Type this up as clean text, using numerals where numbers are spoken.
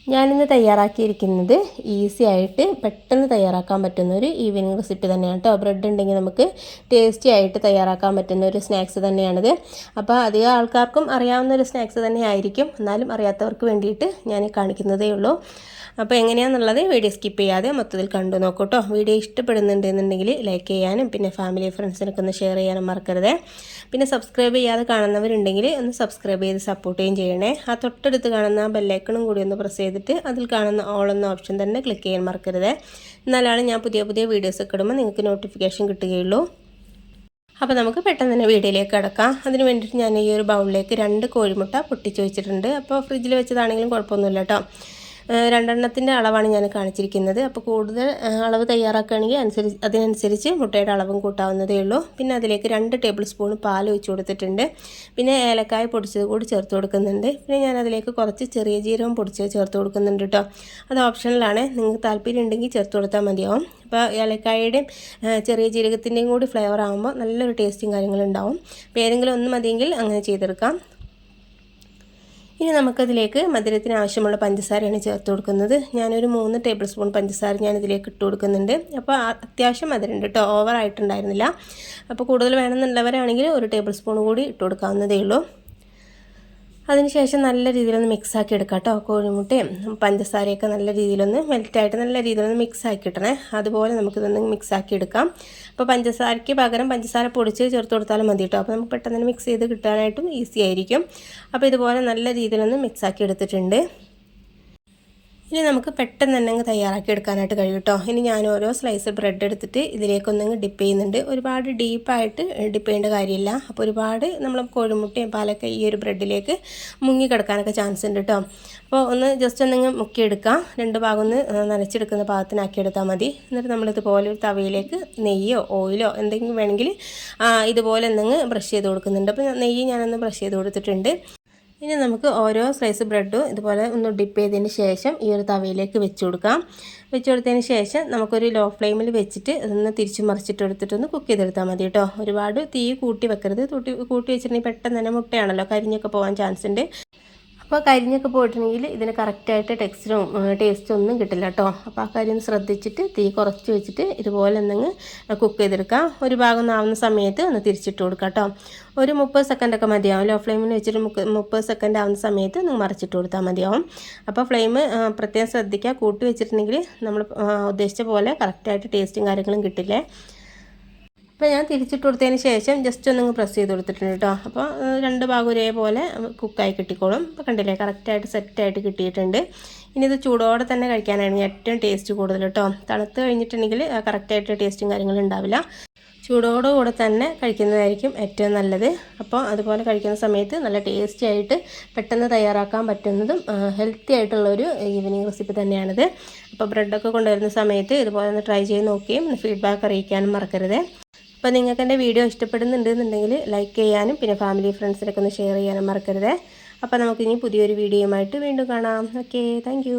ഞാനിന്ന് തയ്യാറാക്കിയിരിക്കുന്നത് ഈസി ആയിട്ട് പെട്ടെന്ന് തയ്യാറാക്കാൻ പറ്റുന്ന ഒരു ഈവനിങ് റെസിപ്പി തന്നെയാണ് കേട്ടോ. ബ്രെഡ് ഉണ്ടെങ്കിൽ നമുക്ക് ടേസ്റ്റി ആയിട്ട് തയ്യാറാക്കാൻ പറ്റുന്ന ഒരു സ്നാക്സ് തന്നെയാണിത്. അപ്പോൾ അധികം ആൾക്കാർക്കും അറിയാവുന്ന ഒരു സ്നാക്സ് തന്നെ ആയിരിക്കും. എന്നാലും അറിയാത്തവർക്ക് വേണ്ടിയിട്ട് ഞാൻ കാണിക്കുന്നതേ ഉള്ളൂ. അപ്പോൾ എങ്ങനെയാണെന്നുള്ളത് വീഡിയോ സ്കിപ്പ് ചെയ്യാതെ മൊത്തത്തിൽ കണ്ടു നോക്കൂ കേട്ടോ. വീഡിയോ ഇഷ്ടപ്പെടുന്നുണ്ടെന്നുണ്ടെങ്കിൽ ലൈക്ക് ചെയ്യാനും പിന്നെ ഫാമിലി ഫ്രണ്ട്സിനൊക്കെ ഒന്ന് ഷെയർ ചെയ്യാനും മറക്കരുത്. പിന്നെ സബ്സ്ക്രൈബ് ചെയ്യാതെ കാണുന്നവരുണ്ടെങ്കിൽ ഒന്ന് സബ്സ്ക്രൈബ് ചെയ്ത് സപ്പോർട്ടുകയും ചെയ്യണേ. ആ തൊട്ടടുത്ത് കാണുന്ന ബെല്ലൈക്കണും കൂടി ഒന്ന് പ്രസ് ചെയ്തിട്ട് അതിൽ കാണുന്ന ഓൾ എന്ന ഓപ്ഷൻ തന്നെ ക്ലിക്ക് ചെയ്യാൻ മറക്കരുത്. എന്നാലാണ് ഞാൻ പുതിയ പുതിയ വീഡിയോസൊക്കെ ഇടുമ്പോൾ നിങ്ങൾക്ക് നോട്ടിഫിക്കേഷൻ കിട്ടുകയുള്ളൂ. അപ്പോൾ നമുക്ക് പെട്ടെന്ന് തന്നെ വീഡിയോയിലേക്ക് കിടക്കാം. അതിന് വേണ്ടിയിട്ട് ഞാൻ ഈ ഒരു ബൗളിലേക്ക് 2 കോഴിമുട്ട പൊട്ടിച്ച് വെച്ചിട്ടുണ്ട്. അപ്പോൾ ഫ്രിഡ്ജിൽ വെച്ചതാണെങ്കിലും കുഴപ്പമൊന്നുമില്ല കേട്ടോ. 2 എണ്ണത്തിൻ്റെ അളവാണ് ഞാൻ കാണിച്ചിരിക്കുന്നത്. അപ്പോൾ കൂടുതൽ അളവ് തയ്യാറാക്കുകയാണെങ്കിൽ അതിനനുസരിച്ച് മുട്ടയുടെ അളവും കൂട്ടാവുന്നതേ ഉള്ളൂ. പിന്നെ അതിലേക്ക് 2 ടേബിൾ സ്പൂൺ പാൽ ഒഴിച്ച് കൊടുത്തിട്ടുണ്ട്. പിന്നെ ഏലക്കായ പൊടിച്ചത് കൂടി ചേർത്ത് കൊടുക്കുന്നുണ്ട്. പിന്നെ ഞാൻ അതിലേക്ക് കുറച്ച് ചെറിയ ജീരകം പൊടിച്ചത് ചേർത്ത് കൊടുക്കുന്നുണ്ട് കേട്ടോ. അത് ഓപ്ഷണലാണ്, നിങ്ങൾക്ക് താല്പര്യം ഉണ്ടെങ്കിൽ ചേർത്ത് കൊടുത്താൽ മതിയാവും. അപ്പോൾ ഏലക്കായയുടെയും ചെറിയ ജീരകത്തിൻ്റെയും കൂടി ഫ്ലേവർ ആകുമ്പോൾ നല്ലൊരു ടേസ്റ്റും കാര്യങ്ങളുണ്ടാവും. അപ്പോൾ ഏതെങ്കിലും ഒന്ന് മതിയെങ്കിൽ അങ്ങനെ ചെയ്തെടുക്കാം. ഇനി നമുക്കതിലേക്ക് മധുരത്തിന് ആവശ്യമുള്ള പഞ്ചസാരയാണ് ചേർത്ത് കൊടുക്കുന്നത്. ഞാനൊരു 3 ടേബിൾ സ്പൂൺ പഞ്ചസാര ഞാനിതിലേക്ക് ഇട്ട് കൊടുക്കുന്നുണ്ട്. അപ്പോൾ അത്യാവശ്യം മധുരമുണ്ട് കേട്ടോ, ഓവറായിട്ടുണ്ടായിരുന്നില്ല. അപ്പോൾ കൂടുതൽ വേണമെന്നുള്ളവരാണെങ്കിൽ 1 ടേബിൾ സ്പൂൺ കൂടി ഇട്ട് കൊടുക്കാവുന്നതേ ഉള്ളൂ. അതിനുശേഷം നല്ല രീതിയിലൊന്ന് മിക്സാക്കി എടുക്കാം കേട്ടോ. കോഴിമുട്ടയും പഞ്ചസാരയൊക്കെ നല്ല രീതിയിലൊന്ന് മെൽറ്റായിട്ട് നല്ല രീതിയിലൊന്ന് മിക്സാക്കി ഇടണേ. അതുപോലെ നമുക്കിതൊന്ന് മിക്സാക്കി എടുക്കാം. അപ്പോൾ പഞ്ചസാരയ്ക്ക് പകരം പഞ്ചസാര പൊടിച്ച് ചേർത്ത് കൊടുത്താലും മതി കേട്ടോ. അപ്പോൾ നമുക്ക് പെട്ടെന്ന് മിക്സ് ചെയ്ത് കിട്ടാനായിട്ടും ഈസി ആയിരിക്കും. അപ്പോൾ ഇതുപോലെ നല്ല രീതിയിലൊന്ന് മിക്സാക്കി എടുത്തിട്ടുണ്ട്. ഇനി നമുക്ക് പെട്ടെന്ന് തന്നെ അങ്ങ് തയ്യാറാക്കി എടുക്കാനായിട്ട് കഴിയും കേട്ടോ. ഇനി ഞാൻ ഓരോ സ്ലൈസ് ബ്രെഡ് എടുത്തിട്ട് ഇതിലേക്കൊന്നങ്ങ് ഡിപ്പ് ചെയ്യുന്നുണ്ട്. ഒരുപാട് ഡീപ്പായിട്ട് ഡിപ്പ് ചെയ്യേണ്ട കാര്യമില്ല. അപ്പോൾ ഒരുപാട് നമ്മൾ കോഴിമുട്ടയും പാലൊക്കെ ഈ ഒരു ബ്രെഡിലേക്ക് മുങ്ങി കിടക്കാനൊക്കെ ചാൻസ് ഉണ്ട് കേട്ടോ. അപ്പോൾ ഒന്ന് ജസ്റ്റ് ഒന്നങ്ങ് മുക്കിയെടുക്കാം. 2 ഭാഗം ഒന്ന് നനച്ചെടുക്കുന്ന പാകത്തിനാക്കി എടുത്താൽ മതി. എന്നിട്ട് നമ്മളിതുപോലെ ഒരു തവയിലേക്ക് നെയ്യോ ഓയിലോ എന്തെങ്കിലും വേണമെങ്കിൽ ഇതുപോലെ ഒന്നങ്ങ് ബ്രഷ് ചെയ്ത് കൊടുക്കുന്നുണ്ട്. അപ്പോൾ നെയ്യ് ഞാനൊന്ന് ബ്രഷ് ചെയ്ത് കൊടുത്തിട്ടുണ്ട്. ഇനി നമുക്ക് ഓരോ സ്ലൈസ് ബ്രെഡും ഇതുപോലെ ഒന്ന് ഡിപ്പ് ചെയ്തതിന് ശേഷം ഈ ഒരു തവയിലേക്ക് വെച്ച് കൊടുക്കാം. വെച്ച് കൊടുത്തതിന് ശേഷം നമുക്കൊരു ലോ ഫ്ലെയിമിൽ വെച്ചിട്ട് അതൊന്ന് തിരിച്ച് മറിച്ചിട്ട് എടുത്തിട്ടൊന്ന് കുക്ക് ചെയ്തെടുത്താൽ മതി കേട്ടോ. ഒരുപാട് തീ കൂട്ടി വെക്കരുത്. കൂട്ടി വെച്ചിട്ടുണ്ടെങ്കിൽ പെട്ടെന്ന് തന്നെ മുട്ടയാണല്ലോ, കരിഞ്ഞൊക്കെ പോകാൻ ചാൻസ് ഉണ്ട്. അപ്പോൾ കരിഞ്ഞൊക്കെ പോയിട്ടുണ്ടെങ്കിൽ ഇതിന് കറക്റ്റായിട്ട് ടെക്സ്ചറും ടേസ്റ്റും ഒന്നും കിട്ടില്ല കേട്ടോ. അപ്പോൾ ആ കാര്യം ഒന്ന് ശ്രദ്ധിച്ചിട്ട് തീ കുറച്ച് വെച്ചിട്ട് ഇതുപോലെ ഒന്നങ്ങ് കുക്ക് ചെയ്തെടുക്കാം. ഒരു ഭാഗം ഒന്നാവുന്ന സമയത്ത് ഒന്ന് തിരിച്ചിട്ട് കൊടുക്കാം കേട്ടോ. ഒരു 30 സെക്കൻഡൊക്കെ മതിയാവും. ലോ ഫ്ലെയിമിൽ വെച്ചിട്ട് 30 സെക്കൻഡ് ആവുന്ന സമയത്ത് ഒന്ന് മറിച്ചിട്ട് കൊടുത്താൽ മതിയാവും. അപ്പോൾ ഫ്ലെയിം പ്രത്യേകം ശ്രദ്ധിക്കുക. കൂട്ടി വെച്ചിട്ടുണ്ടെങ്കിൽ നമ്മൾ ഉദ്ദേശിച്ച പോലെ കറക്റ്റായിട്ട് ടേസ്റ്റും കാര്യങ്ങളും കിട്ടില്ലേ. അപ്പോൾ ഞാൻ തിരിച്ചിട്ട് കൊടുത്തതിന് ശേഷം ജസ്റ്റ് ഒന്നങ്ങ് പ്രസ് ചെയ്ത് കൊടുത്തിട്ടുണ്ട് കേട്ടോ. അപ്പോൾ 2 ഭാഗം ഒരേപോലെ കുക്കായി കിട്ടിക്കോളും. അപ്പോൾ കണ്ടില്ലേ, കറക്റ്റായിട്ട് സെറ്റായിട്ട് കിട്ടിയിട്ടുണ്ട്. ഇനി ഇത് ചൂടോടെ തന്നെ കഴിക്കാനാണ് ഏറ്റവും ടേസ്റ്റ് കൂടുതൽ കേട്ടോ. തണുത്ത് കഴിഞ്ഞിട്ടുണ്ടെങ്കിൽ കറക്റ്റായിട്ട് ടേസ്റ്റും കാര്യങ്ങളും ഉണ്ടാവില്ല. ചൂടോടുകൂടെ തന്നെ കഴിക്കുന്നതായിരിക്കും ഏറ്റവും നല്ലത്. അപ്പോൾ അതുപോലെ കഴിക്കുന്ന സമയത്ത് നല്ല ടേസ്റ്റി ആയിട്ട് പെട്ടെന്ന് തയ്യാറാക്കാൻ പറ്റുന്നതും ഹെൽത്തി ആയിട്ടുള്ളൊരു ഈവനിങ് റെസിപ്പി തന്നെയാണിത്. അപ്പോൾ ബ്രെഡൊക്കെ കൊണ്ടുവരുന്ന സമയത്ത് ഇതുപോലെ ഒന്ന് ട്രൈ ചെയ്ത് നോക്കുകയും ഫീഡ്ബാക്ക് അറിയിക്കാനും മറക്കരുത്. അപ്പോൾ നിങ്ങൾക്ക് എൻ്റെ വീഡിയോ ഇഷ്ടപ്പെടുന്നുണ്ടെന്നുണ്ടെങ്കിൽ ലൈക്ക് ചെയ്യാനും പിന്നെ ഫാമിലി ഫ്രണ്ട്സിനൊക്കെ ഒന്ന് ഷെയർ ചെയ്യാനും മറക്കരുത്. അപ്പോൾ നമുക്കിനി പുതിയൊരു വീഡിയോയുമായിട്ട് വീണ്ടും കാണാം. Okay, thank